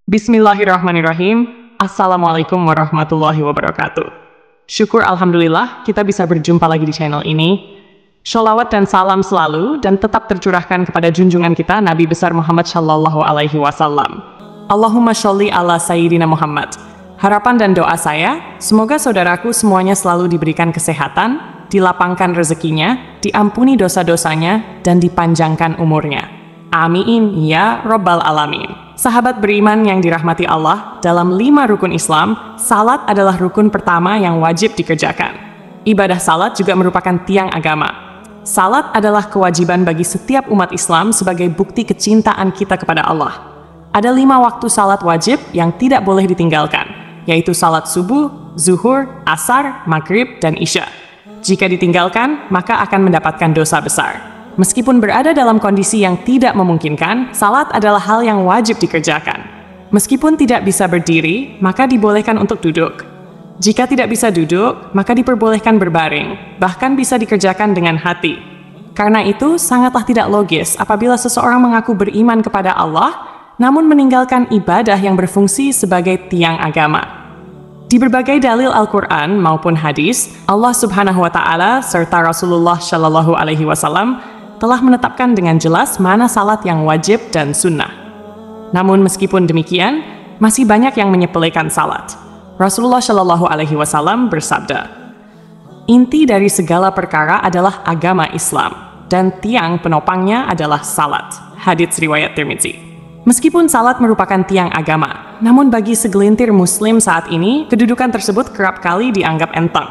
Bismillahirrahmanirrahim. Assalamualaikum warahmatullahi wabarakatuh. Syukur Alhamdulillah kita bisa berjumpa lagi di channel ini. Sholawat dan salam selalu dan tetap tercurahkan kepada junjungan kita Nabi besar Muhammad Shallallahu Alaihi Wasallam. Allahumma sholli ala Sayyidina Muhammad. Harapan dan doa saya, semoga saudaraku semuanya selalu diberikan kesehatan, dilapangkan rezekinya, diampuni dosa-dosanya, dan dipanjangkan umurnya. Amin ya Rabbal Alamin. Sahabat beriman yang dirahmati Allah, dalam 5 rukun Islam, salat adalah rukun pertama yang wajib dikerjakan. Ibadah salat juga merupakan tiang agama. Salat adalah kewajiban bagi setiap umat Islam sebagai bukti kecintaan kita kepada Allah. Ada 5 waktu salat wajib yang tidak boleh ditinggalkan, yaitu salat subuh, zuhur, asar, maghrib, dan isya. Jika ditinggalkan, maka akan mendapatkan dosa besar. Meskipun berada dalam kondisi yang tidak memungkinkan, salat adalah hal yang wajib dikerjakan. Meskipun tidak bisa berdiri, maka dibolehkan untuk duduk. Jika tidak bisa duduk, maka diperbolehkan berbaring, bahkan bisa dikerjakan dengan hati. Karena itu, sangatlah tidak logis apabila seseorang mengaku beriman kepada Allah, namun meninggalkan ibadah yang berfungsi sebagai tiang agama. Di berbagai dalil Al-Quran maupun hadis, Allah Subhanahu wa Ta'ala serta Rasulullah Shallallahu Alaihi Wasallam telah menetapkan dengan jelas mana salat yang wajib dan sunnah. Namun meskipun demikian, masih banyak yang menyepelekan salat. Rasulullah Shallallahu Alaihi Wasallam bersabda, "Inti dari segala perkara adalah agama Islam, dan tiang penopangnya adalah salat." Hadits riwayat Tirmidzi. Meskipun salat merupakan tiang agama, namun bagi segelintir muslim saat ini, kedudukan tersebut kerap kali dianggap enteng.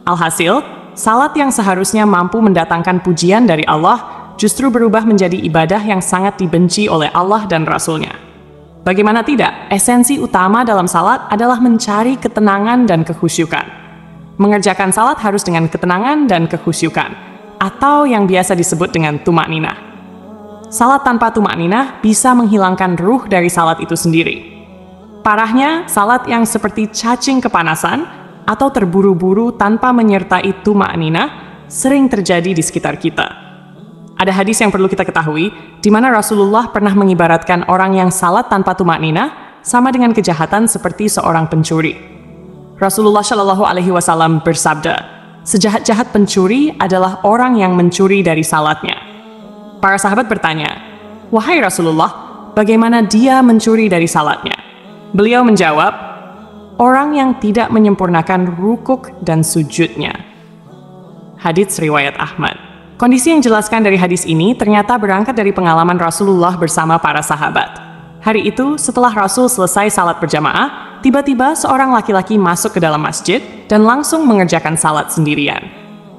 Alhasil, salat yang seharusnya mampu mendatangkan pujian dari Allah justru berubah menjadi ibadah yang sangat dibenci oleh Allah dan Rasul-Nya. Bagaimana tidak, esensi utama dalam salat adalah mencari ketenangan dan kekhusyukan. Mengerjakan salat harus dengan ketenangan dan kekhusyukan, atau yang biasa disebut dengan tumakninah. Salat tanpa tumakninah bisa menghilangkan ruh dari salat itu sendiri. Parahnya, salat yang seperti cacing kepanasan atau terburu-buru tanpa menyertai tumakninah sering terjadi di sekitar kita. Ada hadis yang perlu kita ketahui, di mana Rasulullah pernah mengibaratkan orang yang salat tanpa tumakninah sama dengan kejahatan seperti seorang pencuri. Rasulullah Shallallahu Alaihi Wasallam bersabda, "Sejahat-jahat pencuri adalah orang yang mencuri dari salatnya." Para sahabat bertanya, "Wahai Rasulullah, bagaimana dia mencuri dari salatnya?" Beliau menjawab, "Orang yang tidak menyempurnakan rukuk dan sujudnya." Hadits riwayat Ahmad. Kondisi yang dijelaskan dari hadis ini ternyata berangkat dari pengalaman Rasulullah bersama para sahabat. Hari itu, setelah Rasul selesai salat berjamaah, tiba-tiba seorang laki-laki masuk ke dalam masjid dan langsung mengerjakan salat sendirian.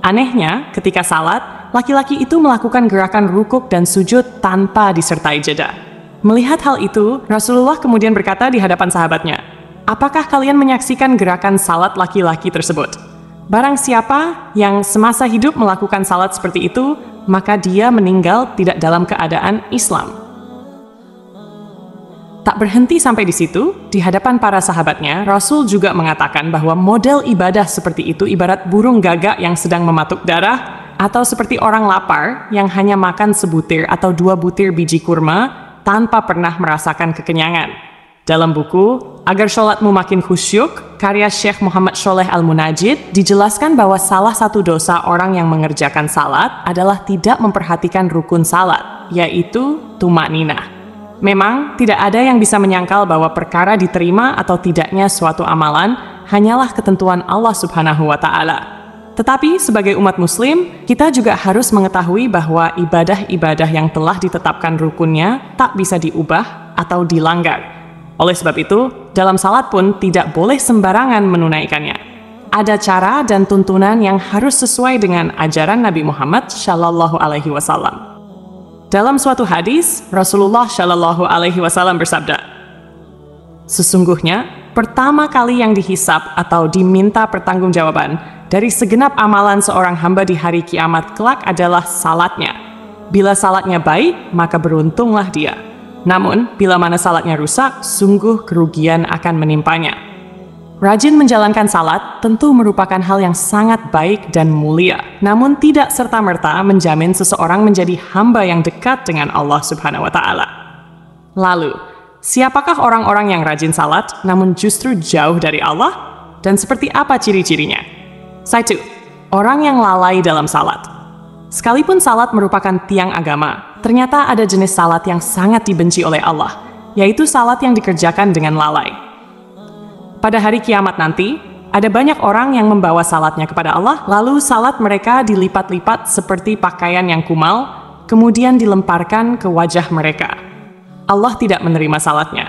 Anehnya, ketika salat, laki-laki itu melakukan gerakan rukuk dan sujud tanpa disertai jeda. Melihat hal itu, Rasulullah kemudian berkata di hadapan sahabatnya, "Apakah kalian menyaksikan gerakan salat laki-laki tersebut? Barang siapa yang semasa hidup melakukan salat seperti itu, maka dia meninggal tidak dalam keadaan Islam." Tak berhenti sampai di situ, di hadapan para sahabatnya, Rasul juga mengatakan bahwa model ibadah seperti itu ibarat burung gagak yang sedang mematuk darah, atau seperti orang lapar yang hanya makan sebutir atau 2 butir biji kurma tanpa pernah merasakan kekenyangan. Dalam buku Agar Sholatmu Makin Khusyuk, karya Syekh Muhammad Sholeh Al-Munajid, dijelaskan bahwa salah satu dosa orang yang mengerjakan salat adalah tidak memperhatikan rukun salat, yaitu tumakninah. Memang, tidak ada yang bisa menyangkal bahwa perkara diterima atau tidaknya suatu amalan hanyalah ketentuan Allah Subhanahu wa Ta'ala. Tetapi, sebagai umat muslim, kita juga harus mengetahui bahwa ibadah-ibadah yang telah ditetapkan rukunnya tak bisa diubah atau dilanggar. Oleh sebab itu, dalam salat pun tidak boleh sembarangan menunaikannya. Ada cara dan tuntunan yang harus sesuai dengan ajaran Nabi Muhammad Shallallahu Alaihi Wasallam. Dalam suatu hadis, Rasulullah Shallallahu Alaihi Wasallam bersabda, "Sesungguhnya, pertama kali yang dihisab atau diminta pertanggungjawaban dari segenap amalan seorang hamba di hari kiamat kelak adalah salatnya. Bila salatnya baik, maka beruntunglah dia. Namun, bila mana salatnya rusak, sungguh kerugian akan menimpanya." Rajin menjalankan salat tentu merupakan hal yang sangat baik dan mulia, namun tidak serta-merta menjamin seseorang menjadi hamba yang dekat dengan Allah Subhanahu wa Ta'ala. Lalu, Siapakah orang-orang yang rajin salat, namun justru jauh dari Allah? Dan seperti apa ciri-cirinya? 1. Orang yang lalai dalam salat. Sekalipun salat merupakan tiang agama, ternyata ada jenis salat yang sangat dibenci oleh Allah, yaitu salat yang dikerjakan dengan lalai. Pada hari kiamat nanti, ada banyak orang yang membawa salatnya kepada Allah, lalu salat mereka dilipat-lipat seperti pakaian yang kumal, kemudian dilemparkan ke wajah mereka. Allah tidak menerima salatnya.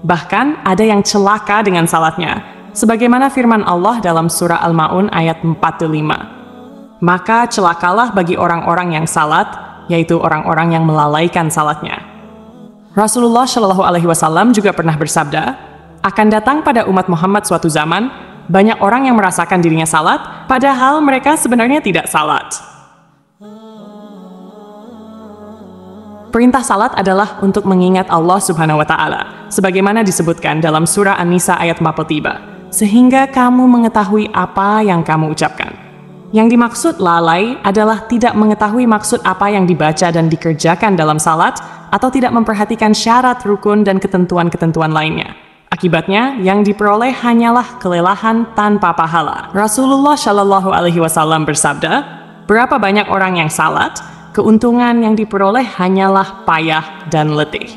Bahkan ada yang celaka dengan salatnya, sebagaimana firman Allah dalam surah Al-Ma'un ayat 45. Maka celakalah bagi orang-orang yang salat, yaitu orang-orang yang melalaikan salatnya. Rasulullah Shallallahu Alaihi Wasallam juga pernah bersabda, akan datang pada umat Muhammad suatu zaman, banyak orang yang merasakan dirinya salat, padahal mereka sebenarnya tidak salat. Perintah salat adalah untuk mengingat Allah Subhanahu wa Ta'ala, sebagaimana disebutkan dalam surah An-Nisa ayat 43, sehingga kamu mengetahui apa yang kamu ucapkan. Yang dimaksud lalai adalah tidak mengetahui maksud apa yang dibaca dan dikerjakan dalam salat, atau tidak memperhatikan syarat, rukun, dan ketentuan-ketentuan lainnya. Akibatnya, yang diperoleh hanyalah kelelahan tanpa pahala. Rasulullah Shallallahu Alaihi Wasallam bersabda, berapa banyak orang yang salat, keuntungan yang diperoleh hanyalah payah dan letih.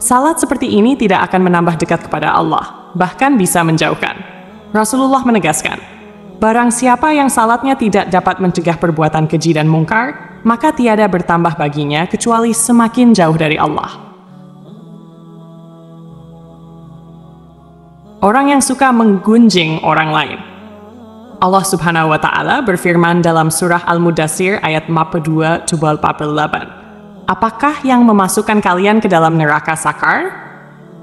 Salat seperti ini tidak akan menambah dekat kepada Allah, bahkan bisa menjauhkan. Rasulullah menegaskan, barang siapa yang salatnya tidak dapat mencegah perbuatan keji dan mungkar, maka tiada bertambah baginya kecuali semakin jauh dari Allah. Orang yang suka menggunjing orang lain. Allah Subhanahu wa Ta'ala berfirman dalam surah Al-Mudaththir ayat 42-48. Apakah yang memasukkan kalian ke dalam neraka sakar?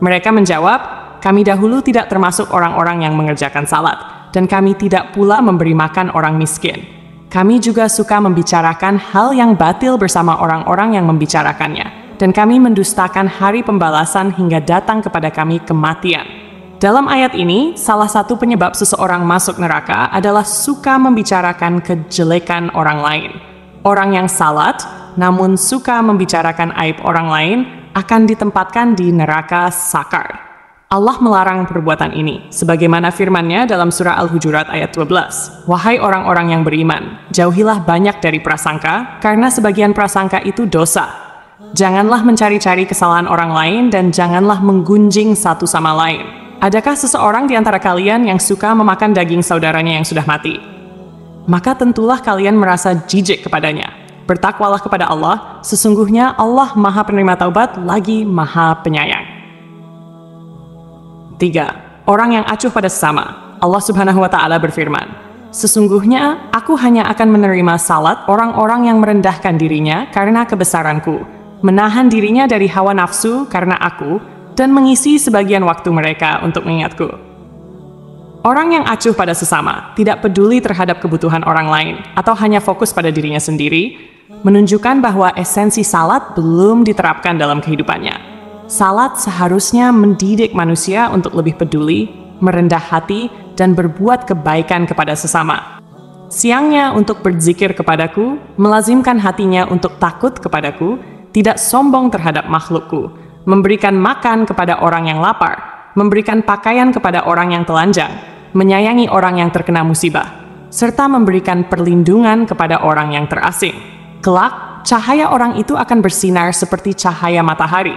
Mereka menjawab, kami dahulu tidak termasuk orang-orang yang mengerjakan salat, dan kami tidak pula memberi makan orang miskin. Kami juga suka membicarakan hal yang batil bersama orang-orang yang membicarakannya, dan kami mendustakan hari pembalasan hingga datang kepada kami kematian. Dalam ayat ini, salah satu penyebab seseorang masuk neraka adalah suka membicarakan kejelekan orang lain. Orang yang salat, namun suka membicarakan aib orang lain, akan ditempatkan di neraka sakar. Allah melarang perbuatan ini, sebagaimana firman-Nya dalam surah Al-Hujurat ayat 12. Wahai orang-orang yang beriman, jauhilah banyak dari prasangka, karena sebagian prasangka itu dosa. Janganlah mencari-cari kesalahan orang lain, dan janganlah menggunjing satu sama lain. Adakah seseorang di antara kalian yang suka memakan daging saudaranya yang sudah mati? Maka tentulah kalian merasa jijik kepadanya. Bertakwalah kepada Allah, sesungguhnya Allah Maha Penerima Taubat lagi Maha Penyayang. 3. Orang yang acuh pada sesama. Allah Subhanahu wa Ta'ala berfirman, sesungguhnya aku hanya akan menerima salat orang-orang yang merendahkan dirinya karena kebesaranku, menahan dirinya dari hawa nafsu karena aku, dan mengisi sebagian waktu mereka untuk mengingatku. Orang yang acuh pada sesama, tidak peduli terhadap kebutuhan orang lain, atau hanya fokus pada dirinya sendiri, menunjukkan bahwa esensi salat belum diterapkan dalam kehidupannya. Salat seharusnya mendidik manusia untuk lebih peduli, merendah hati, dan berbuat kebaikan kepada sesama. Siangnya untuk berzikir kepadaku, melazimkan hatinya untuk takut kepadaku, tidak sombong terhadap makhlukku, memberikan makan kepada orang yang lapar, memberikan pakaian kepada orang yang telanjang, menyayangi orang yang terkena musibah, serta memberikan perlindungan kepada orang yang terasing. Kelak, cahaya orang itu akan bersinar seperti cahaya matahari.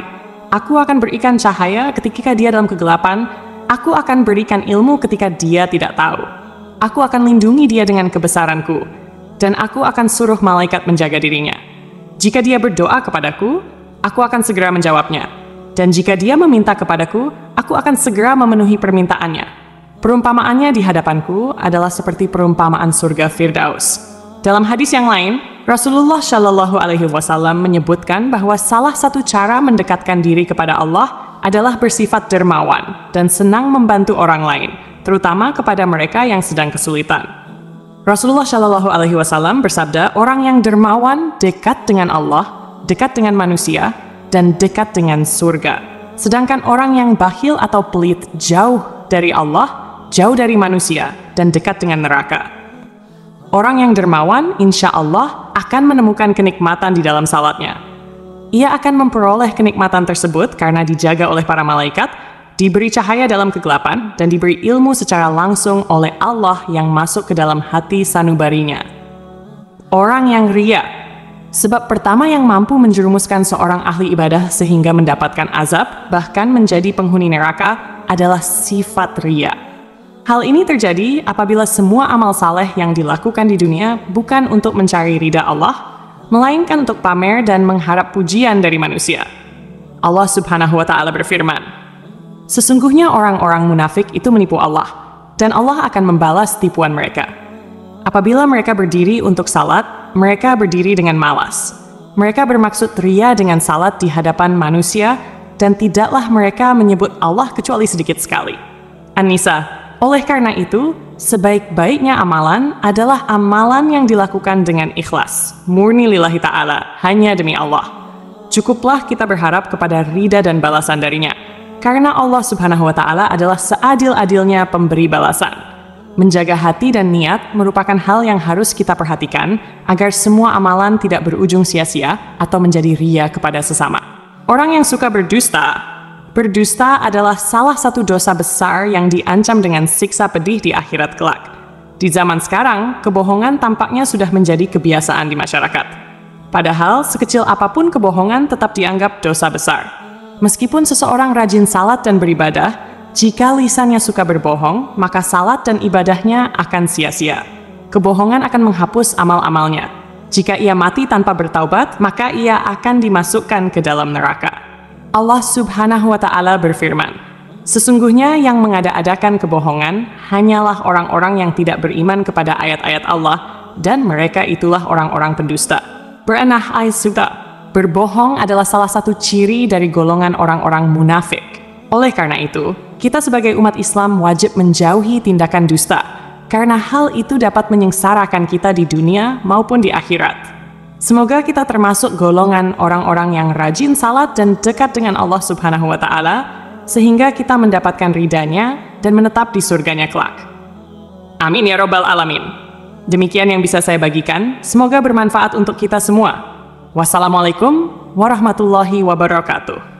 Aku akan berikan cahaya ketika dia dalam kegelapan, aku akan berikan ilmu ketika dia tidak tahu. Aku akan lindungi dia dengan kebesaranku, dan aku akan suruh malaikat menjaga dirinya. Jika dia berdoa kepadaku, aku akan segera menjawabnya. Dan jika dia meminta kepadaku, aku akan segera memenuhi permintaannya. Perumpamaannya di hadapanku adalah seperti perumpamaan surga Firdaus. Dalam hadis yang lain, Rasulullah Shallallahu Alaihi Wasallam menyebutkan bahwa salah satu cara mendekatkan diri kepada Allah adalah bersifat dermawan dan senang membantu orang lain, terutama kepada mereka yang sedang kesulitan. Rasulullah Shallallahu Alaihi Wasallam bersabda, orang yang dermawan dekat dengan Allah, dekat dengan manusia, dan dekat dengan surga. Sedangkan orang yang bakhil atau pelit jauh dari Allah, jauh dari manusia, dan dekat dengan neraka. Orang yang dermawan, insya Allah, akan menemukan kenikmatan di dalam salatnya. Ia akan memperoleh kenikmatan tersebut karena dijaga oleh para malaikat, diberi cahaya dalam kegelapan, dan diberi ilmu secara langsung oleh Allah yang masuk ke dalam hati sanubarinya. Orang yang ria. Sebab pertama yang mampu menjerumuskan seorang ahli ibadah sehingga mendapatkan azab, bahkan menjadi penghuni neraka, adalah sifat ria. Hal ini terjadi apabila semua amal saleh yang dilakukan di dunia bukan untuk mencari ridha Allah, melainkan untuk pamer dan mengharap pujian dari manusia. Allah Subhanahu wa Ta'ala berfirman, "Sesungguhnya orang-orang munafik itu menipu Allah, dan Allah akan membalas tipuan mereka. Apabila mereka berdiri untuk salat, mereka berdiri dengan malas. Mereka bermaksud ria dengan salat di hadapan manusia, dan tidaklah mereka menyebut Allah kecuali sedikit sekali." An-Nisa. Oleh karena itu, sebaik-baiknya amalan adalah amalan yang dilakukan dengan ikhlas, murni lillahi ta'ala, hanya demi Allah. Cukuplah kita berharap kepada ridha dan balasan darinya, karena Allah Subhanahu wa Ta'ala adalah seadil-adilnya pemberi balasan. Menjaga hati dan niat merupakan hal yang harus kita perhatikan agar semua amalan tidak berujung sia-sia atau menjadi ria kepada sesama. Orang yang suka berdusta adalah salah satu dosa besar yang diancam dengan siksa pedih di akhirat kelak. Di zaman sekarang, kebohongan tampaknya sudah menjadi kebiasaan di masyarakat. Padahal, sekecil apapun kebohongan tetap dianggap dosa besar. Meskipun seseorang rajin salat dan beribadah, jika lisannya suka berbohong, maka salat dan ibadahnya akan sia-sia. Kebohongan akan menghapus amal-amalnya. Jika ia mati tanpa bertaubat, maka ia akan dimasukkan ke dalam neraka. Allah Subhanahu wa Ta'ala berfirman, "Sesungguhnya yang mengada-adakan kebohongan hanyalah orang-orang yang tidak beriman kepada ayat-ayat Allah, dan mereka itulah orang-orang pendusta." Berenah Suta, berbohong adalah salah satu ciri dari golongan orang-orang munafik. Oleh karena itu, kita sebagai umat Islam wajib menjauhi tindakan dusta, karena hal itu dapat menyengsarakan kita di dunia maupun di akhirat. Semoga kita termasuk golongan orang-orang yang rajin salat dan dekat dengan Allah Subhanahu wa Ta'ala, sehingga kita mendapatkan ridhanya dan menetap di surganya kelak. Amin ya Rabbal Alamin. Demikian yang bisa saya bagikan, semoga bermanfaat untuk kita semua. Wassalamualaikum warahmatullahi wabarakatuh.